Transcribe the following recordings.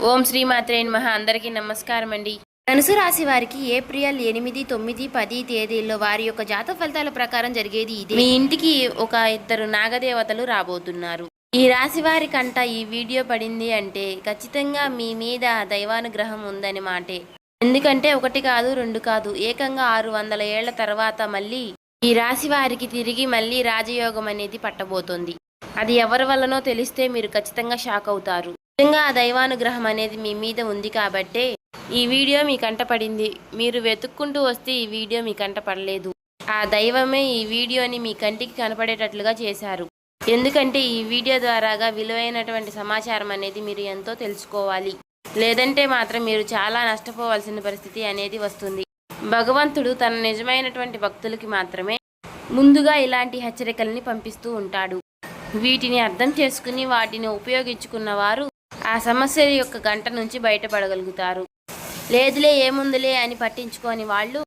ఓం శ్రీ మాత్రే నమః. అందరికీ నమస్కారం అండి. ధనుసు రాశి వారికి ఏప్రిల్ 8, 9, 10 తేదీల్లో వారి యొక్క జాతక ఫలితాల ప్రకారం జరిగేది ఇదే. మీ ఇంటికి ఒక ఇద్దరు నాగదేవతలు రాబోతున్నారు. ఈ రాశి వారి కంట ఈ వీడియో పడింది అంటే ఖచ్చితంగా మీ మీద దైవానుగ్రహం ఉందని మాటే. ఎందుకంటే ఒకటి కాదు, రెండు కాదు, ఏకంగా 600 ఏళ్ల తర్వాత మళ్ళీ ఈ రాశి వారికి తిరిగి మళ్ళీ రాజయోగం అనేది పట్టబోతోంది. అది ఎవరి వల్లనో తెలిస్తే మీరు ఖచ్చితంగా షాక్ అవుతారు. నిజంగా ఆ దైవానుగ్రహం అనేది మీ మీద ఉంది కాబట్టే ఈ వీడియో మీ కంట పడింది. మీరు వెతుక్కుంటూ వస్తే ఈ వీడియో మీ కంట పడలేదు. ఆ దైవమే ఈ వీడియోని మీ కంటికి కనపడేటట్లుగా చేశారు. ఎందుకంటే ఈ వీడియో ద్వారాగా విలువైనటువంటి సమాచారం అనేది మీరు ఎంతో తెలుసుకోవాలి. లేదంటే మాత్రం మీరు చాలా నష్టపోవాల్సిన పరిస్థితి అనేది వస్తుంది. భగవంతుడు తన నిజమైనటువంటి భక్తులకి మాత్రమే ముందుగా ఇలాంటి హెచ్చరికల్ని పంపిస్తూ ఉంటాడు. వీటిని అర్థం చేసుకుని వాటిని ఉపయోగించుకున్న వారు ఆ సమస్య యొక్క గంట నుంచి బయటపడగలుగుతారు. లేదులే ఏముందులే అని పట్టించుకొని వాళ్ళు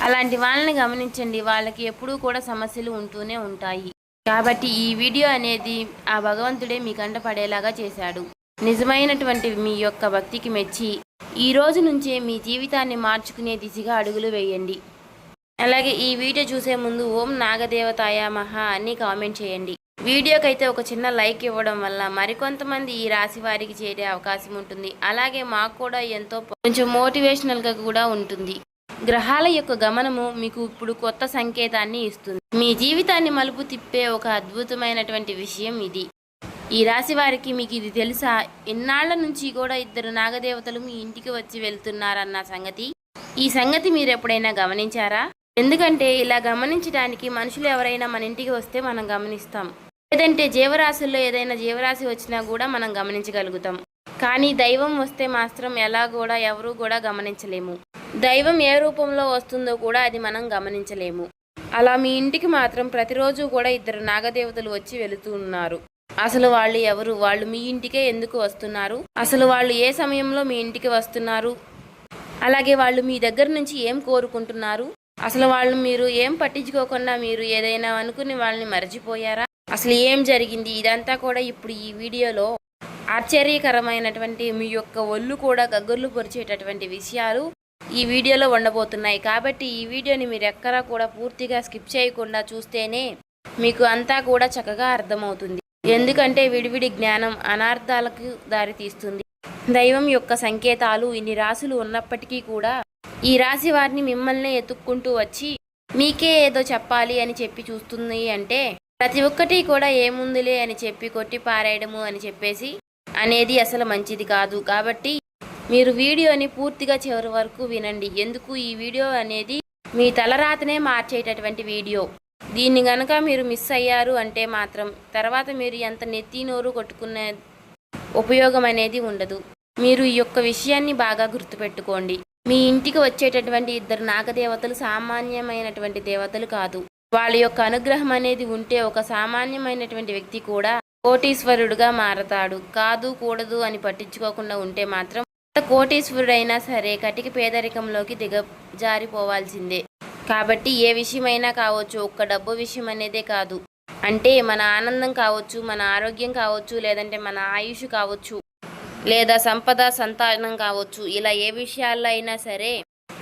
అలాంటి వాళ్ళని గమనించండి. వాళ్ళకి ఎప్పుడూ కూడా సమస్యలు ఉంటూనే ఉంటాయి. కాబట్టి ఈ వీడియో అనేది ఆ భగవంతుడే మీ కంట పడేలాగా చేశాడు. నిజమైనటువంటి మీ యొక్క భక్తికి మెచ్చి ఈ రోజు నుంచే మీ జీవితాన్ని మార్చుకునే దిశగా అడుగులు వేయండి. అలాగే ఈ వీడియో చూసే ముందు ఓం నాగదేవతాయ మహా అని కామెంట్ చేయండి. వీడియోకైతే ఒక చిన్న లైక్ ఇవ్వడం వల్ల మరికొంతమంది ఈ రాశి వారికి చేరే అవకాశం ఉంటుంది. అలాగే మాకు కూడా ఎంతో కొంచెం మోటివేషనల్గా కూడా ఉంటుంది. గ్రహాల యొక్క గమనము మీకు ఇప్పుడు కొత్త సంకేతాన్ని ఇస్తుంది. మీ జీవితాన్ని మలుపు తిప్పే ఒక అద్భుతమైనటువంటి విషయం ఇది. ఈ రాశి వారికి మీకు ఇది తెలుసా? ఎన్నాళ్ల నుంచి కూడా ఇద్దరు నాగదేవతలు మీ ఇంటికి వచ్చి వెళ్తున్నారన్న సంగతి. ఈ సంగతి మీరు ఎప్పుడైనా గమనించారా? ఎందుకంటే ఇలా గమనించడానికి మనుషులు ఎవరైనా మన ఇంటికి వస్తే మనం గమనిస్తాం. లేదంటే జీవరాశుల్లో ఏదైనా జీవరాశి వచ్చినా కూడా మనం గమనించగలుగుతాం. కానీ దైవం వస్తే మాత్రం ఎవరూ కూడా గమనించలేము. దైవం ఏ రూపంలో వస్తుందో కూడా అది మనం గమనించలేము. అలా మీ ఇంటికి మాత్రం ప్రతిరోజు కూడా ఇద్దరు నాగదేవతలు వచ్చి వెళుతూ ఉన్నారు. అసలు వాళ్ళు ఎవరు? వాళ్ళు మీ ఇంటికే ఎందుకు వస్తున్నారు? అసలు వాళ్ళు ఏ సమయంలో మీ ఇంటికి వస్తున్నారు? అలాగే వాళ్ళు మీ దగ్గర నుంచి ఏం కోరుకుంటున్నారు? అసలు వాళ్ళు మీరు ఏం పట్టించుకోకుండా మీరు ఏదైనా అనుకుని వాళ్ళని మర్చిపోయారా? అసలు ఏం జరిగింది? ఇదంతా కూడా ఇప్పుడు ఈ వీడియోలో ఆశ్చర్యకరమైనటువంటి మీ యొక్క ఒళ్ళు కూడా గగ్గర్లు పొరిచేటటువంటి విషయాలు ఈ వీడియోలో ఉండబోతున్నాయి. కాబట్టి ఈ వీడియోని మీరు ఎక్కడా కూడా పూర్తిగా స్కిప్ చేయకుండా చూస్తేనే మీకు అంతా కూడా చక్కగా అర్థమవుతుంది. ఎందుకంటే విడివిడి జ్ఞానం అనార్థాలకు దారితీస్తుంది. దైవం యొక్క సంకేతాలు ఇన్ని రాశులు ఉన్నప్పటికీ కూడా ఈ రాశి వారిని మిమ్మల్ని ఎత్తుక్కుంటూ వచ్చి మీకే ఏదో చెప్పాలి అని చెప్పి చూస్తుంది. అంటే ప్రతి ఒక్కటి కూడా ఏముందులే అని చెప్పి కొట్టి పారేయడము అని చెప్పేసి అనేది అసలు మంచిది కాదు. కాబట్టి మీరు వీడియోని పూర్తిగా చివరి వరకు వినండి. ఎందుకు ఈ వీడియో అనేది మీ తలరాతనే మార్చేటటువంటి వీడియో. దీన్ని గనక మీరు మిస్ అయ్యారు అంటే మాత్రం తర్వాత మీరు ఎంత నెత్తి నోరు కొట్టుకునే ఉపయోగం అనేది ఉండదు. మీరు ఈ యొక్క విషయాన్ని బాగా గుర్తుపెట్టుకోండి. మీ ఇంటికి వచ్చేటటువంటి ఇద్దరు నాగదేవతలు సామాన్యమైనటువంటి దేవతలు కాదు. వాళ్ళ యొక్క అనుగ్రహం అనేది ఉంటే ఒక సామాన్యమైనటువంటి వ్యక్తి కూడా కోటీశ్వరుడుగా మారతాడు. కాదు కూడదు అని పట్టించుకోకుండా ఉంటే మాత్రం కోటీశ్వరుడైనా సరే కటిక పేదరికంలోకి దిగజారిపోవాల్సిందే. కాబట్టి ఏ విషయమైనా కావచ్చు, ఒక్క డబ్బు విషయం అనేదే కాదు. అంటే మన ఆనందం కావచ్చు, మన ఆరోగ్యం కావచ్చు, లేదంటే మన ఆయుష్ కావచ్చు, లేదా సంపద సంతానం కావచ్చు. ఇలా ఏ విషయాల్లో అయినా సరే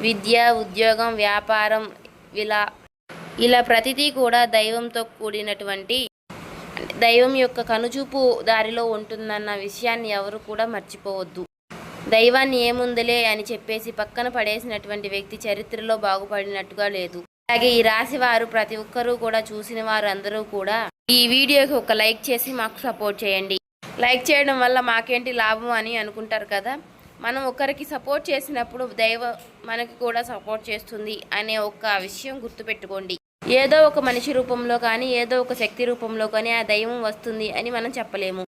విద్య, ఉద్యోగం, వ్యాపారం ఇలా ప్రతిదీ కూడా దైవంతో కూడినటువంటి దైవం యొక్క కనుచూపు దారిలో ఉంటుందన్న విషయాన్ని ఎవరు కూడా మర్చిపోవద్దు. దైవాన్ని ఏముందులే అని చెప్పేసి పక్కన పడేసినటువంటి వ్యక్తి చరిత్రలో బాగుపడినట్టుగా లేదు. అలాగే ఈ రాశి వారు ప్రతి ఒక్కరూ కూడా చూసిన వారు అందరూ కూడా ఈ వీడియోకి ఒక లైక్ చేసి మాకు సపోర్ట్ చేయండి. లైక్ చేయడం వల్ల మాకేంటి లాభం అని అనుకుంటారు కదా. మనం ఒకరికి సపోర్ట్ చేసినప్పుడు దైవం మనకి కూడా సపోర్ట్ చేస్తుంది అనే ఒక విషయం గుర్తుపెట్టుకోండి. ఏదో ఒక మనిషి రూపంలో కానీ ఏదో ఒక శక్తి రూపంలో కానీ ఆ దైవం వస్తుంది అని మనం చెప్పలేము.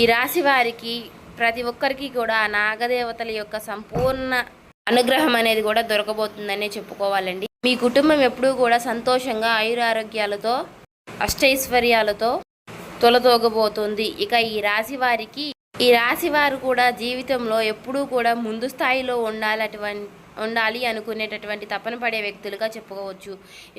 ఈ రాశి వారికి ప్రతి ఒక్కరికి కూడా ఆ నాగదేవతల యొక్క సంపూర్ణ అనుగ్రహం అనేది కూడా దొరకబోతుందనే చెప్పుకోవాలండి. మీ కుటుంబం ఎప్పుడూ కూడా సంతోషంగా ఆయురారోగ్యాలతో అష్టైశ్వర్యాలతో తొలతోగబోతుంది. ఇక ఈ రాశి వారు కూడా జీవితంలో ఎప్పుడూ కూడా ముందు స్థాయిలో ఉండాలి అనుకునేటటువంటి తపన పడే వ్యక్తులుగా చెప్పుకోవచ్చు.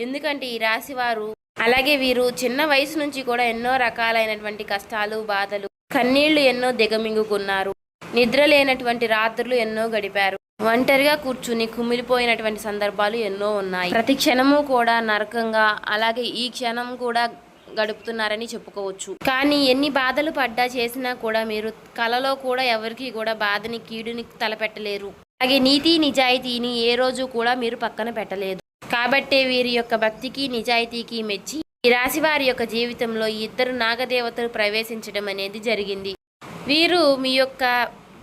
ఎందుకంటే ఈ రాశి వారు అలాగే వీరు చిన్న వయసు నుంచి కూడా ఎన్నో రకాలైనటువంటి కష్టాలు, బాధలు, కన్నీళ్లు ఎన్నో దిగమింగుకున్నారు. నిద్ర లేనటువంటి రాత్రులు ఎన్నో గడిపారు. ఒంటరిగా కూర్చుని కుమిలిపోయినటువంటి సందర్భాలు ఎన్నో ఉన్నాయి. ప్రతి క్షణము కూడా నరకంగా, అలాగే ఈ క్షణం కూడా గడుపుతున్నారని చెప్పుకోవచ్చు. కానీ ఎన్ని బాధలు పడ్డా చేసినా కూడా మీరు కలలో కూడా ఎవరికి కూడా బాధని, కీడుని తలపెట్టలేరు. అలాగే నీతి నిజాయితీని ఏ రోజు కూడా మీరు పక్కన పెట్టలేదు. కాబట్టే వీరి యొక్క భక్తికి, నిజాయితీకి మెచ్చి ఈ రాశి వారి యొక్క జీవితంలో ఈ ఇద్దరు నాగదేవతలు ప్రవేశించడం అనేది జరిగింది. వీరు మీ యొక్క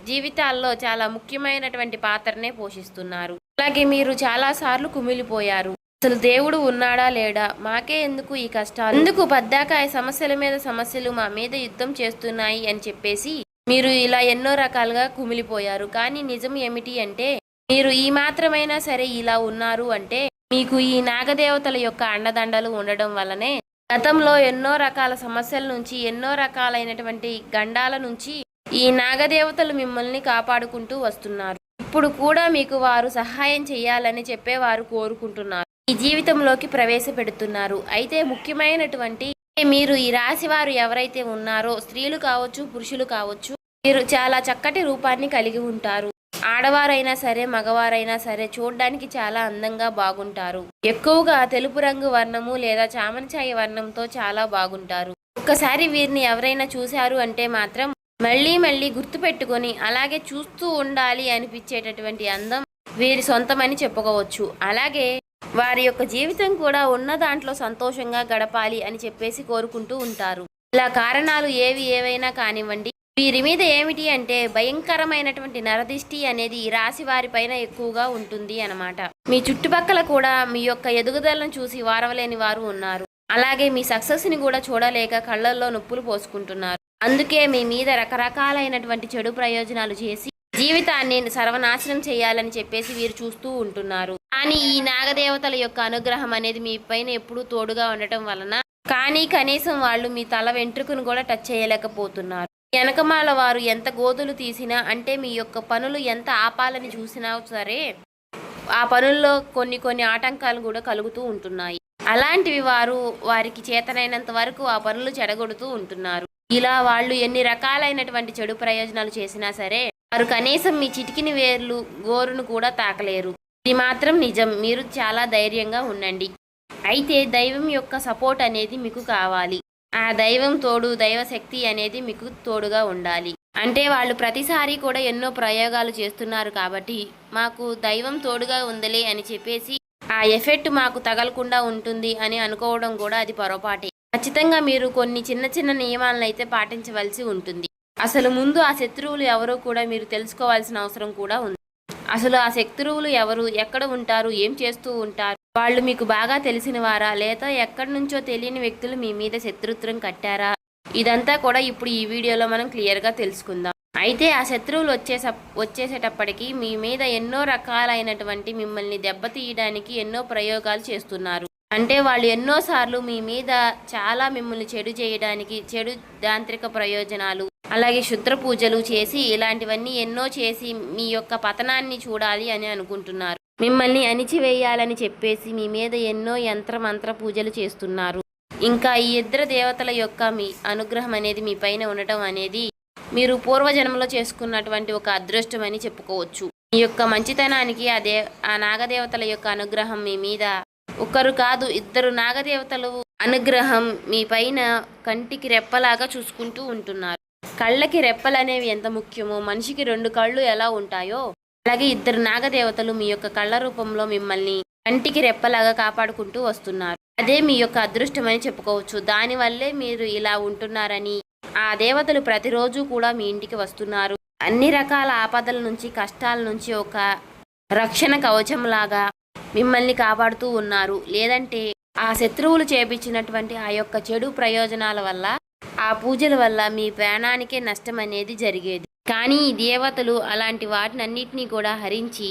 జీవితాల్లో చాలా ముఖ్యమైనటువంటి పాత్రనే పోషిస్తున్నారు. అలాగే మీరు చాలా సార్లు కుమిలిపోయారు. అసలు దేవుడు ఉన్నాడా లేడా, మాకే ఎందుకు ఈ కష్టాలు, ఎందుకు పద్దాకాయ సమస్యల మీద సమస్యలు మా మీద యుద్ధం చేస్తున్నాయి అని చెప్పేసి మీరు ఇలా ఎన్నో రకాలుగా కుమిలిపోయారు. కానీ నిజం ఏమిటి అంటే, మీరు ఈ మాత్రమైనా సరే ఇలా ఉన్నారు అంటే మీకు ఈ నాగదేవతల యొక్క అండదండలు ఉండడం వల్లనే గతంలో ఎన్నో రకాల సమస్యల నుంచి, ఎన్నో రకాలైనటువంటి గండాల నుంచి ఈ నాగదేవతలు మిమ్మల్ని కాపాడుకుంటూ వస్తున్నారు. ఇప్పుడు కూడా మీకు వారు సహాయం చేయాలని చెప్పేవారు కోరుకుంటున్నారు, ఈ జీవితంలోకి ప్రవేశపెడుతున్నారు. అయితే ముఖ్యమైనటువంటి మీరు ఈ రాశి వారు ఎవరైతే ఉన్నారో, స్త్రీలు కావచ్చు, పురుషులు కావచ్చు, మీరు చాలా చక్కటి రూపాన్ని కలిగి ఉంటారు. ఆడవారైనా సరే, మగవారైనా సరే చూడడానికి చాలా అందంగా బాగుంటారు. ఎక్కువగా తెలుపు రంగు వర్ణము లేదా చామనఛాయ వర్ణంతో చాలా బాగుంటారు. ఒక్కసారి వీరిని ఎవరైనా చూశారు అంటే మాత్రం మళ్ళీ మళ్ళీ గుర్తు పెట్టుకొని అలాగే చూస్తూ ఉండాలి అనిపించేటటువంటి అందం వీరి సొంతమని చెప్పుకోవచ్చు. అలాగే వారి యొక్క జీవితం కూడా ఉన్న దాంట్లో సంతోషంగా గడపాలి అని చెప్పేసి కోరుకుంటూ ఉంటారు. ఇలా కారణాలు ఏవైనా కానివ్వండి, వీరి మీద ఏమిటి అంటే భయంకరమైనటువంటి నరదిష్టి అనేది ఈ రాశి వారి పైన ఎక్కువగా ఉంటుంది అన్నమాట. మీ చుట్టుపక్కల కూడా మీ యొక్క ఎదుగుదలను చూసి వారవలేని వారు ఉన్నారు. అలాగే మీ సక్సెస్ని కూడా చూడలేక కళ్ళల్లో నొప్పులు పోసుకుంటున్నారు. అందుకే మీ మీద రకరకాలైనటువంటి చెడు ప్రయోజనాలు చేసి జీవితాన్ని సర్వనాశనం చేయాలని చెప్పేసి వీరు చూస్తూ ఉంటున్నారు. కానీ ఈ నాగదేవతల యొక్క అనుగ్రహం అనేది మీ పైన ఎప్పుడూ తోడుగా ఉండటం వలన కానీ కనీసం వాళ్ళు మీ తల వెంట్రుకను కూడా టచ్ చేయలేకపోతున్నారు. వెనకమాల వారు ఎంత గోతులు తీసినా, అంటే మీ యొక్క పనులు ఎంత ఆపాలని చూసినా సరే ఆ పనుల్లో కొన్ని ఆటంకాలు కూడా కలుగుతూ ఉంటున్నాయి. అలాంటివి వారికి చేతనైనంత వరకు ఆ పనులు చెడగొడుతూ ఉంటున్నారు. ఇలా వాళ్ళు ఎన్ని రకాలైనటువంటి చెడు ప్రయోజనాలు చేసినా సరే వారు కనీసం మీ చిటికిని వేర్లు గోరును కూడా తాకలేరు. ఇది మాత్రం నిజం. మీరు చాలా ధైర్యంగా ఉండండి. అయితే దైవం యొక్క సపోర్ట్ అనేది మీకు కావాలి. ఆ దైవం తోడు, దైవశక్తి అనేది మీకు తోడుగా ఉండాలి. అంటే వాళ్ళు ప్రతిసారి కూడా ఎన్నో ప్రయోగాలు చేస్తున్నారు కాబట్టి మాకు దైవం తోడుగా ఉందలే అని చెప్పేసి ఆ ఎఫెక్ట్ మాకు తగలకుండా ఉంటుంది అని అనుకోవడం కూడా అది పొరపాటే. ఖచ్చితంగా మీరు కొన్ని చిన్న నియమాలను అయితే పాటించవలసి ఉంటుంది. అసలు ముందు ఆ శత్రువులు ఎవరో కూడా మీరు తెలుసుకోవాల్సిన అవసరం కూడా ఉంది. అసలు ఆ శత్రువులు ఎవరు, ఎక్కడ ఉంటారు, ఏం చేస్తూ ఉంటారు, వాళ్ళు మీకు బాగా తెలిసిన వారా లేదా ఎక్కడి నుంచో తెలియని వ్యక్తులు మీ మీద శత్రుత్వం కట్టారా, ఇదంతా కూడా ఇప్పుడు ఈ వీడియోలో మనం క్లియర్గా తెలుసుకుందాం. అయితే ఆ శత్రువులు వచ్చేసేటప్పటికి మీ మీద ఎన్నో రకాలైనటువంటి మిమ్మల్ని దెబ్బతీయడానికి ఎన్నో ప్రయోగాలు చేస్తున్నారు. అంటే వాళ్ళు ఎన్నోసార్లు మీ మీద చాలా మిమ్మల్ని చెడు చేయడానికి, చెడు యాంత్రిక ప్రయోజనాలు, అలాగే శుద్ర పూజలు చేసి ఇలాంటివన్నీ ఎన్నో చేసి మీ యొక్క పతనాన్ని చూడాలి అని అనుకుంటున్నారు. మిమ్మల్ని అణిచివేయాలని చెప్పేసి మీ మీద ఎన్నో మంత్ర పూజలు చేస్తున్నారు. ఇంకా ఈ ఇద్దరు దేవతల యొక్క మీ అనుగ్రహం అనేది మీ పైన ఉండటం అనేది మీరు పూర్వజన్మలో చేసుకున్నటువంటి ఒక అదృష్టం అని చెప్పుకోవచ్చు. మీ యొక్క మంచితనానికి ఆ నాగదేవతల యొక్క అనుగ్రహం మీ మీద ఒకరు కాదు, ఇద్దరు నాగదేవతలు అనుగ్రహం మీ పైన కంటికి రెప్పలాగా చూసుకుంటూ ఉంటున్నారు. కళ్ళకి రెప్పలు అనేవి ఎంత ముఖ్యమో మనిషికి 2 కళ్ళు ఎలా ఉంటాయో అలాగే ఇద్దరు నాగదేవతలు మీ యొక్క కళ్ళ రూపంలో మిమ్మల్ని కంటికి రెప్పలాగా కాపాడుకుంటూ వస్తున్నారు. అదే మీ యొక్క అదృష్టం అని చెప్పుకోవచ్చు. దానివల్లే మీరు ఇలా ఉంటున్నారని, ఆ దేవతలు ప్రతిరోజు కూడా మీ ఇంటికి వస్తున్నారు. అన్ని రకాల ఆపదల నుంచి, కష్టాల నుంచి ఒక రక్షణ కవచంలాగా మిమ్మల్ని కాపాడుతూ ఉన్నారు. లేదంటే ఆ శత్రువులు చేపించినటువంటి ఆ యొక్క చెడు ప్రయోజనాల వల్ల, ఆ పూజల వల్ల మీ ప్రాణానికే నష్టం అనేది జరిగేది. కానీ ఈ దేవతలు అలాంటి వాటినన్నిటినీ కూడా హరించి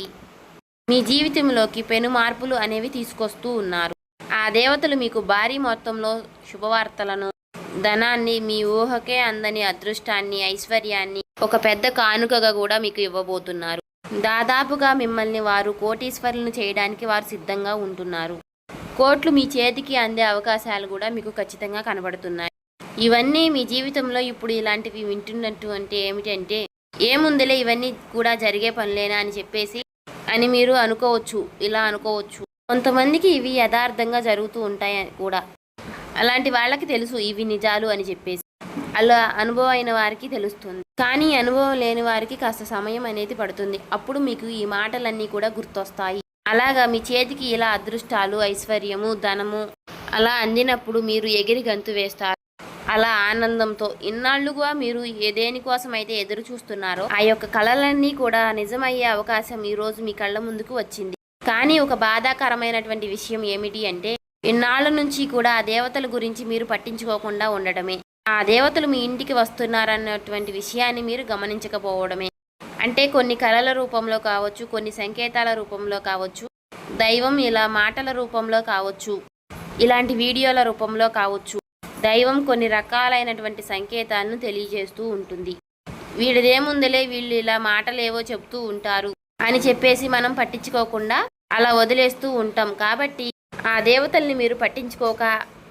మీ జీవితంలోకి పెను మార్పులు అనేవి తీసుకొస్తూ ఉన్నారు. ఆ దేవతలు మీకు భారీ మొత్తంలో శుభవార్తలను, ధనాన్ని, మీ ఊహకే అందని అదృష్టాన్ని, ఐశ్వర్యాన్ని ఒక పెద్ద కానుకగా కూడా మీకు ఇవ్వబోతున్నారు. దాదాపుగా మిమ్మల్ని వారు కోటీశ్వరులను చేయడానికి వారు సిద్ధంగా ఉంటున్నారు. కోట్లు మీ చేతికి అందే అవకాశాలు కూడా మీకు ఖచ్చితంగా కనబడుతున్నాయి. ఇవన్నీ మీ జీవితంలో ఇప్పుడు ఇలాంటివి వింటున్నట్టు అంటే ఏమిటంటే ఏముందిలే ఇవన్నీ కూడా జరిగే పనులేనా అని చెప్పేసి అని మీరు అనుకోవచ్చు, ఇలా అనుకోవచ్చు. కొంతమందికి ఇవి యథార్థంగా జరుగుతూ ఉంటాయి కూడా. అలాంటి వాళ్ళకి తెలుసు ఇవి నిజాలు అని చెప్పేసి. అలా అనుభవం అయిన వారికి తెలుస్తుంది. కానీ అనుభవం లేని వారికి కాస్త సమయం అనేది పడుతుంది. అప్పుడు మీకు ఈ మాటలన్నీ కూడా గుర్తొస్తాయి. అలాగా మీ చేతికి ఇలా అదృష్టాలు, ఐశ్వర్యము, ధనము అలా అందినప్పుడు మీరు ఎగిరి గంతు వేస్తారు. అలా ఆనందంతో ఇన్నాళ్లుగా మీరు దేనికోసం అయితే ఎదురు చూస్తున్నారో ఆ యొక్క కళలన్నీ కూడా నిజమయ్యే అవకాశం ఈరోజు మీ కళ్ళ ముందుకు వచ్చింది. కానీ ఒక బాధాకరమైనటువంటి విషయం ఏమిటి అంటే, ఇన్నాళ్ళ నుంచి కూడా ఆ దేవతల గురించి మీరు పట్టించుకోకుండా ఉండడమే. ఆ దేవతలు మీ ఇంటికి వస్తున్నారన్నటువంటి విషయాన్ని మీరు గమనించకపోవడమే. అంటే కొన్ని కళల రూపంలో కావచ్చు, కొన్ని సంకేతాల రూపంలో కావచ్చు, దైవం ఇలా మాటల రూపంలో కావచ్చు, ఇలాంటి వీడియోల రూపంలో కావచ్చు, దైవం కొన్ని రకాలైనటువంటి సంకేతాలను తెలియజేస్తూ ఉంటుంది. వీళ్ళదేముందిలే, వీళ్ళు ఇలా మాటలేవో చెప్తూ ఉంటారు అని చెప్పేసి మనం పట్టించుకోకుండా అలా వదిలేస్తూ ఉంటాం. కాబట్టి ఆ దేవతల్ని మీరు పట్టించుకోక,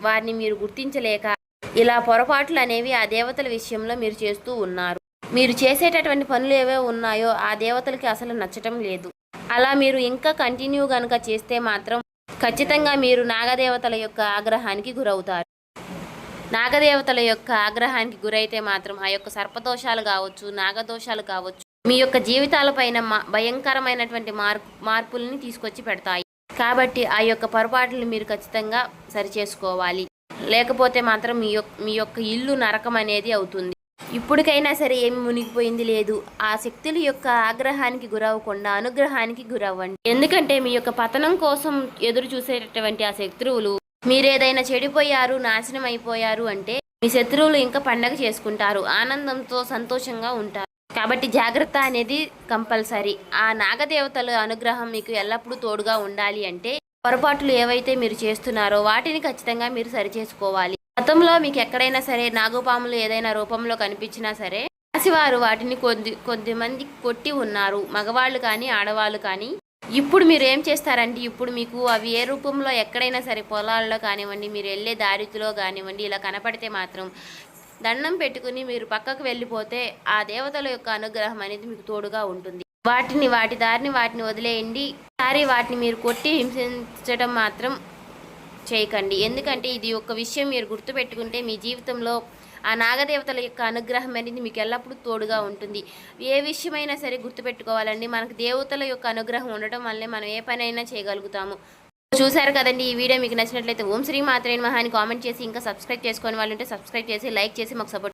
వారిని మీరు గుర్తించలేక ఇలా పొరపాట్లు అనేవి ఆ దేవతల విషయంలో మీరు చేస్తూ ఉన్నారు. మీరు చేసేటటువంటి పనులు ఏవో ఉన్నాయో ఆ దేవతలకి అసలు నచ్చటం లేదు. అలా మీరు ఇంకా కంటిన్యూ కనుక చేస్తే మాత్రం ఖచ్చితంగా మీరు నాగదేవతల యొక్క ఆగ్రహానికి గురవుతారు. నాగదేవతల యొక్క ఆగ్రహానికి గురైతే మాత్రం ఆ యొక్క సర్పదోషాలు కావచ్చు, నాగదోషాలు కావచ్చు, మీ యొక్క జీవితాలపైన భయంకరమైనటువంటి మార్పుల్ని తీసుకొచ్చి పెడతాయి. కాబట్టి ఆ యొక్క పొరపాట్లు మీరు ఖచ్చితంగా సరిచేసుకోవాలి. లేకపోతే మాత్రం మీ యొక్క ఇల్లు నరకం అనేది అవుతుంది. ఇప్పటికైనా సరే ఏమి మునిగిపోయింది లేదు. ఆ శక్తుల యొక్క ఆగ్రహానికి గురవ్వకుండా అనుగ్రహానికి గురవ్వండి. ఎందుకంటే మీ యొక్క పతనం కోసం ఎదురు చూసేటటువంటి ఆ శత్రువులు, మీరేదైనా చెడిపోయారు, నాశనం అయిపోయారు అంటే మీ శత్రువులు ఇంకా పండగ చేసుకుంటారు, ఆనందంతో సంతోషంగా ఉంటారు. కాబట్టి జాగ్రత్త అనేది కంపల్సరీ. ఆ నాగదేవతల అనుగ్రహం మీకు ఎల్లప్పుడూ తోడుగా ఉండాలి అంటే పొరపాట్లు ఏవైతే మీరు చేస్తున్నారో వాటిని ఖచ్చితంగా మీరు సరిచేసుకోవాలి. గతంలో మీకు ఎక్కడైనా సరే నాగుపాములు ఏదైనా రూపంలో కనిపించినా సరే రాశివారు వాటిని కొద్దిమంది కొట్టి ఉన్నారు, మగవాళ్ళు కానీ ఆడవాళ్ళు కానీ. ఇప్పుడు మీరు ఏం చేస్తారంటే, ఇప్పుడు మీకు అవి ఏ రూపంలో ఎక్కడైనా సరే పొలాల్లో కానివ్వండి, మీరు వెళ్ళే దారిలో కానివ్వండి, ఇలా కనపడితే మాత్రం దండం పెట్టుకుని మీరు పక్కకు వెళ్ళిపోతే ఆ దేవతల యొక్క అనుగ్రహం అనేది మీకు తోడుగా ఉంటుంది. వాటి దారిని వదిలేయండి. వాటిని మీరు కొట్టి హింసించడం మాత్రం చేయకండి. ఎందుకంటే ఇది ఒక విషయం మీరు గుర్తుపెట్టుకుంటే మీ జీవితంలో ఆ నాగదేవతల యొక్క అనుగ్రహం అనేది మీకు ఎల్లప్పుడూ తోడుగా ఉంటుంది. ఏ విషయమైనా సరే గుర్తుపెట్టుకోవాలండి, మనకు దేవతల యొక్క అనుగ్రహం ఉండటం వల్లే మనం ఏ పనైనా చేయగలుగుతాము. చూశారు కదండి. ఈ వీడియో మీకు నచ్చినట్లయితే ఓం శ్రీ మాత్రే నమః అని కామెంట్ చేసి, ఇంకా సబ్స్క్రైబ్ చేసుకొని వాళ్ళు ఉంటే సబ్స్క్రైబ్ చేసి, లైక్ చేసి మాకు సపోర్ట్